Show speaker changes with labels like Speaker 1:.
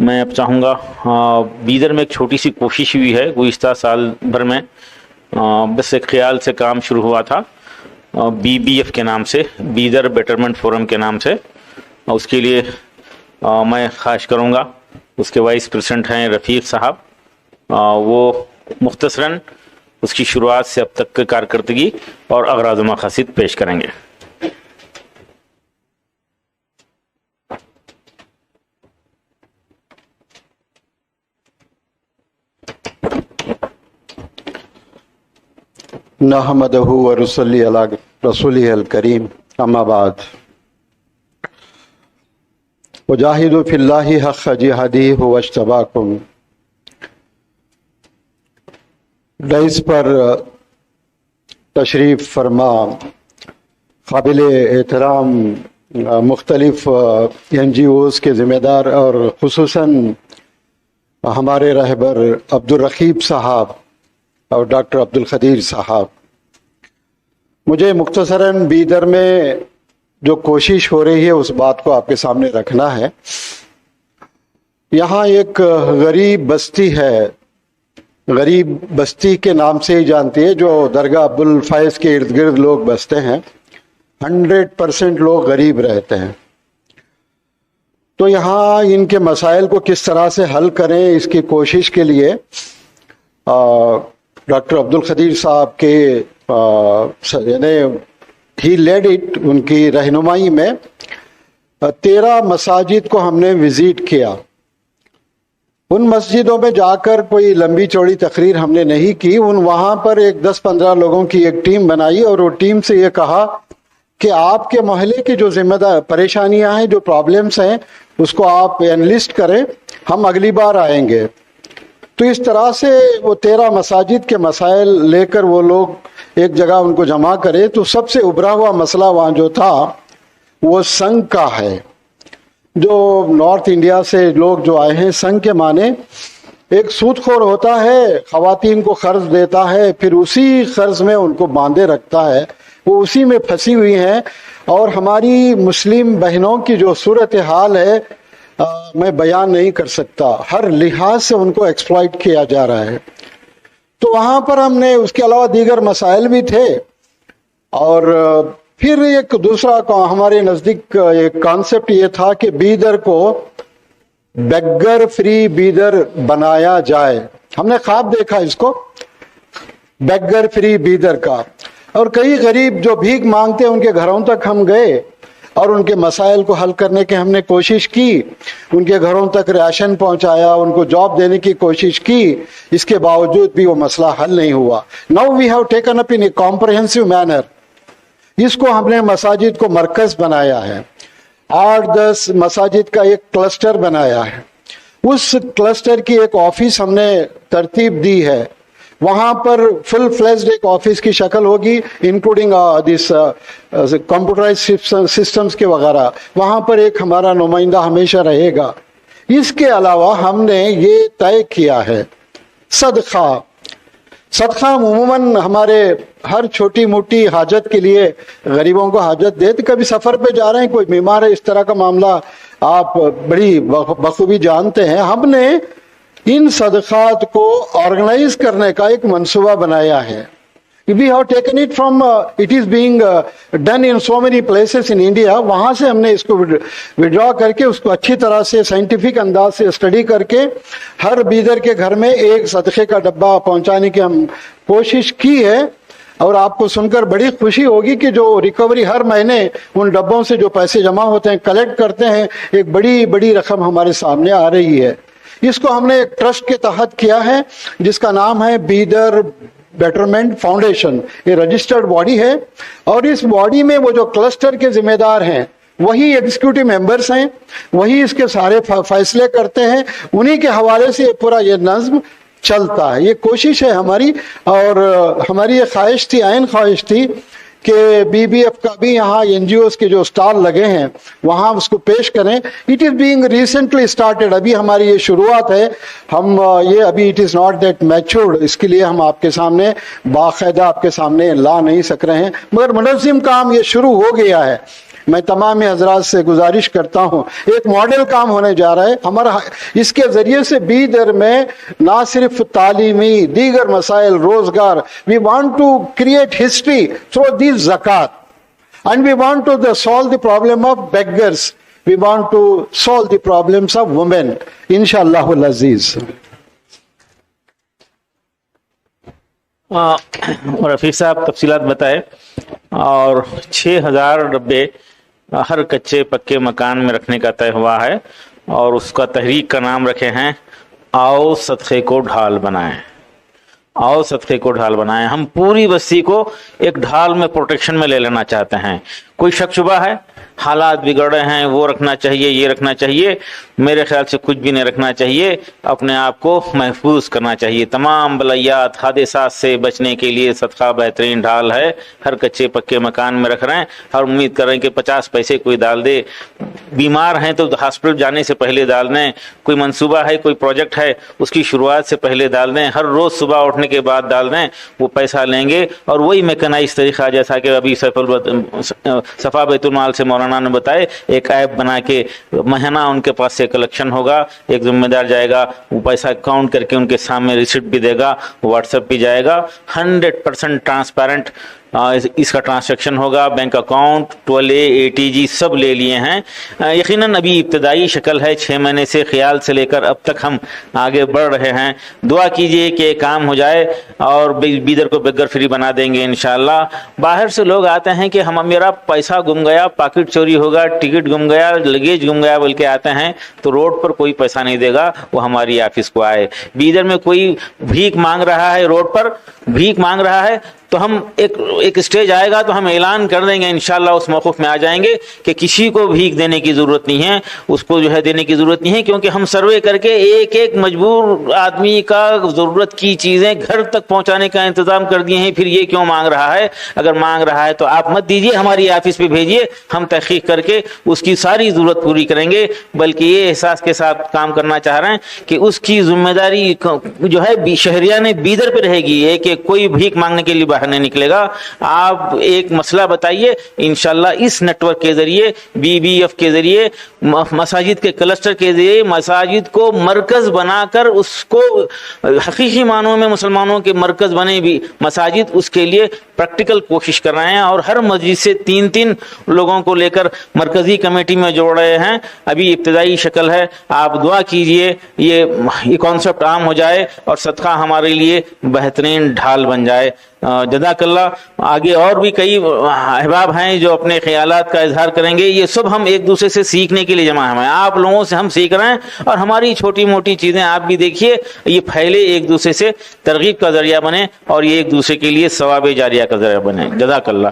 Speaker 1: میں اب چاہوں گا بیدر میں ایک چھوٹی سی کوشش ہوئی ہے گزشتہ سال بھر میں، بس ایک خیال سے کام شروع ہوا تھا BBF کے نام سے، بیدر بیٹرمنٹ فورم کے نام سے. اس کے لیے میں خواہش کروں گا، اس کے وائس پریزیڈنٹ ہیں رفیق صاحب، وہ مختصراً اس کی شروعات سے اب تک کی کارکردگی اور اغراض و مقاصد پیش کریں گے.
Speaker 2: نحمدہ ونصلی علی رسولہ الکریم، اما بعد، وجاہدوا فی اللہ حق جہادہ ھو اجتباکم. ڈائس پر تشریف فرما قابل احترام مختلف NGOs کے ذمہ دار اور خصوصاً ہمارے رہبر عبدالرقیب صاحب اور ڈاکٹر عبدالقدیر صاحب، مجھے مختصراً بیدر میں جو کوشش ہو رہی ہے اس بات کو آپ کے سامنے رکھنا ہے. یہاں ایک غریب بستی ہے، غریب بستی کے نام سے ہی جانتی ہے، جو درگاہ ابوالفیض کے ارد گرد لوگ بستے ہیں. 100% لوگ غریب رہتے ہیں. تو یہاں ان کے مسائل کو کس طرح سے حل کریں، اس کی کوشش کے لیے ڈاکٹر عبدالقدیر صاحب کے یعنی ہی لیڈ اٹ، ان کی رہنمائی میں 13 مساجد کو ہم نے وزٹ کیا. ان مسجدوں میں جا کر کوئی لمبی چوڑی تقریر ہم نے نہیں کی. وہاں پر ایک 10-15 لوگوں کی ایک ٹیم بنائی اور وہ ٹیم سے یہ کہا کہ آپ کے محلے کی جو ذمہ دار پریشانیاں ہیں، جو پرابلمس ہیں، اس کو آپ انلسٹ کریں، ہم اگلی بار آئیں گے. تو اس طرح سے وہ 13 مساجد کے مسائل لے کر وہ لوگ ایک جگہ ان کو جمع کرے. تو سب سے ابھرا ہوا مسئلہ وہاں جو تھا وہ سنگ کا ہے. جو نارتھ انڈیا سے لوگ جو آئے ہیں، سنگ کے معنی ایک سود خور ہوتا ہے، خواتین کو قرض دیتا ہے، پھر اسی قرض میں ان کو باندھے رکھتا ہے، وہ اسی میں پھنسی ہوئی ہیں. اور ہماری مسلم بہنوں کی جو صورتحال ہے میں بیان نہیں کر سکتا، ہر لحاظ سے ان کو ایکسپلائٹ کیا جا رہا ہے. تو وہاں پر ہم نے اس کے علاوہ دیگر مسائل بھی تھے. اور پھر ایک دوسرا ہمارے نزدیک ایک کانسیپٹ یہ تھا کہ بیدر کو بیگر فری بیدر بنایا جائے. ہم نے خواب دیکھا اس کو بیگر فری بیدر کا. اور کئی غریب جو بھیک مانگتے ہیں ان کے گھروں تک ہم گئے اور ان کے مسائل کو حل کرنے کی ہم نے کوشش کی. ان کے گھروں تک راشن پہنچایا، ان کو جاب دینے کی کوشش کی. اس کے باوجود بھی وہ مسئلہ حل نہیں ہوا. Now we have taken up in a comprehensive manner. اس کو ہم نے مساجد کو مرکز بنایا ہے. 8-10 مساجد کا ایک کلسٹر بنایا ہے. اس کلسٹر کی ایک آفس ہم نے ترتیب دی ہے. وہاں پر فل فلیجڈ ایک آفس کی شکل ہوگی، انکلوڈنگ دس کمپیوٹرائز سسٹمز کے وغیرہ. وہاں پر ایک ہمارا نمائندہ ہمیشہ رہے گا. اس کے علاوہ ہم نے یہ طے کیا ہے صدقہ عموماً ہمارے ہر چھوٹی موٹی حاجت کے لیے غریبوں کو حاجت دیتے. کبھی سفر پہ جا رہے ہیں، کوئی بیمار ہے، اس طرح کا معاملہ آپ بڑی بخوبی جانتے ہیں. ہم نے ان صدقات کو آرگنائز کرنے کا ایک منصوبہ بنایا ہے. We have taken it from it is being done in so many places in India. وہاں سے ہم نے اس کو وڈرا کر کے اس کو اچھی طرح سے سائنٹیفک انداز سے اسٹڈی کر کے ہر بیدر کے گھر میں ایک صدقے کا ڈبہ پہنچانے کی ہم کوشش کی ہے. اور آپ کو سن کر بڑی خوشی ہوگی کہ جو ریکوری ہر مہینے ان ڈبوں سے جو پیسے جمع ہوتے ہیں، کلیکٹ کرتے ہیں، ایک بڑی رقم ہمارے سامنے آ رہی ہے. اس کو ہم نے ایک ٹرسٹ کے تحت کیا ہے جس کا نام ہے بیدر بیٹرمنٹ فاؤنڈیشن. یہ رجسٹرڈ باڈی ہے اور اس باڈی میں وہ جو کلسٹر کے ذمہ دار ہیں وہی ایگزیکٹو ممبرس ہیں، وہی اس کے سارے فیصلے کرتے ہیں. انہی کے حوالے سے پورا یہ نظم چلتا ہے. یہ کوشش ہے ہماری، اور ہماری یہ خواہش تھی، عین خواہش تھی کہ BBF کا بھی یہاں NGOs کے جو سٹال لگے ہیں وہاں اس کو پیش کریں. It is being recently started. ابھی ہماری یہ شروعات ہے. ہم یہ ابھی it is not that matured, اس کے لیے ہم آپ کے سامنے باقاعدہ آپ کے سامنے لا نہیں سک رہے ہیں، مگر منظم کام یہ شروع ہو گیا ہے. میں تمام حضرات سے گزارش کرتا ہوں ایک ماڈل کام ہونے جا رہا ہے ہمارا، اس کے ذریعے سے بیدر میں نہ صرف تعلیمی دیگر مسائل، روزگار، we want to create history through these زکات، and we want to solve the problem of beggars, we want to solve the problems of women انشاءاللہ العزیز۔
Speaker 1: رفیق صاحب تفصیلات بتائے، اور 6,000 ڈبے ہر کچے پکے مکان میں رکھنے کا طے ہوا ہے، اور اس کا تحریک کا نام رکھے ہیں آؤ صدقے کو ڈھال بنائیں، آؤ صدقے کو ڈھال بنائیں۔ ہم پوری بستی کو ایک ڈھال میں پروٹیکشن میں لے لینا چاہتے ہیں۔ کوئی شک شبہ ہے حالات بگڑ رہے ہیں، وہ رکھنا چاہیے، یہ رکھنا چاہیے، میرے خیال سے کچھ بھی نہیں رکھنا چاہیے، اپنے آپ کو محفوظ کرنا چاہیے۔ تمام بلیات حادثات سے بچنے کے لیے صدقہ بہترین ڈھال ہے۔ ہر کچے پکے مکان میں رکھ رہے ہیں، اور امید کر رہے ہیں کہ 50 پیسے کوئی ڈال دے۔ بیمار ہیں تو ہاسپٹل جانے سے پہلے ڈال دیں، کوئی منصوبہ ہے، کوئی پروجیکٹ ہے، اس کی شروعات سے پہلے ڈال دیں، ہر روز صبح اٹھنے کے بعد ڈال دیں، وہ پیسہ لیں گے۔ اور وہی میکنائز طریقہ جیسا کہ ابھی صفا بیت المال سے مولانا نے بتائے، ایک ایپ بنا کے مہینہ ان کے پاس سے کلیکشن ہوگا، ایک ذمہ دار جائے گا، وہ پیسہ کاؤنٹ کر کے ان کے سامنے ریسیپٹ بھی دے گا، واٹس ایپ بھی جائے گا، 100% ٹرانسپیرنٹ اس کا ٹرانزیکشن ہوگا۔ بینک اکاؤنٹ 12A ATG سب لے لیے ہیں۔ یقیناً ابھی ابتدائی شکل ہے، 6 مہینے سے خیال سے لے کر اب تک ہم آگے بڑھ رہے ہیں۔ دعا کیجئے کہ یہ کام ہو جائے اور بیدر کو بگر فری بنا دیں گے انشاءاللہ۔ باہر سے لوگ آتے ہیں کہ میرا پیسہ گم گیا، پاکٹ چوری ہوگا، ٹکٹ گم گیا، لگیج گم گیا بول کے آتے ہیں، تو روڈ پر کوئی پیسہ نہیں دے گا، وہ ہماری آفس کو آئے۔ بیدر میں کوئی بھیک مانگ رہا ہے، روڈ پر بھیک مانگ رہا ہے، تو ہم ایک اسٹیج آئے گا تو ہم اعلان کر دیں گے انشاءاللہ، اس موقف میں آ جائیں گے کہ کسی کو بھیک دینے کی ضرورت نہیں ہے، اس کو جو ہے دینے کی ضرورت نہیں ہے، کیونکہ ہم سروے کر کے ایک ایک مجبور آدمی کا ضرورت کی چیزیں گھر تک پہنچانے کا انتظام کر دیے ہیں۔ پھر یہ کیوں مانگ رہا ہے؟ اگر مانگ رہا ہے تو آپ مت دیجیے، ہماری آفس پہ بھیجیے، ہم تحقیق کر کے اس کی ساری ضرورت پوری کریں گے۔ بلکہ یہ احساس کے ساتھ کام کرنا چاہ رہے ہیں کہ اس کی ذمہ داری جو ہے شہریان بیدر پہ رہے گی، کہ کوئی بھیک مانگنے کے لیے باہر نہیں نکلے گا۔ آپ ایک مسئلہ بتائیے، انشاءاللہ اس نیٹ ورک کے ذریعے، BBF کے ذریعے، مساجد کے کلسٹر کے ذریعے مساجد کو مرکز بنا کر اس کو حقیقی معنوں میں مسلمانوں کے مرکز بنے بھی مساجد، اس کے لیے پریکٹیکل کوشش کر رہے ہیں، اور ہر مسجد سے 3 لوگوں کو لے کر مرکزی کمیٹی میں جوڑ رہے ہیں۔ ابھی ابتدائی شکل ہے، آپ دعا کیجئے یہ کانسیپٹ عام ہو جائے اور صدقہ ہمارے لیے بہترین ڈھال بن جائے۔ جزاک اللہ۔ آگے اور بھی کئی احباب ہیں جو اپنے خیالات کا اظہار کریں گے۔ یہ سب ہم ایک دوسرے سے سیکھنے کے لیے جمع ہیں، آپ لوگوں سے ہم سیکھ رہے ہیں، اور ہماری چھوٹی موٹی چیزیں آپ بھی دیکھیے، یہ پھیلے، ایک دوسرے سے ترغیب کا ذریعہ بنے، اور یہ ایک دوسرے کے لیے ثواب جاریہ کا ذریعہ بنے۔ جزاک اللہ۔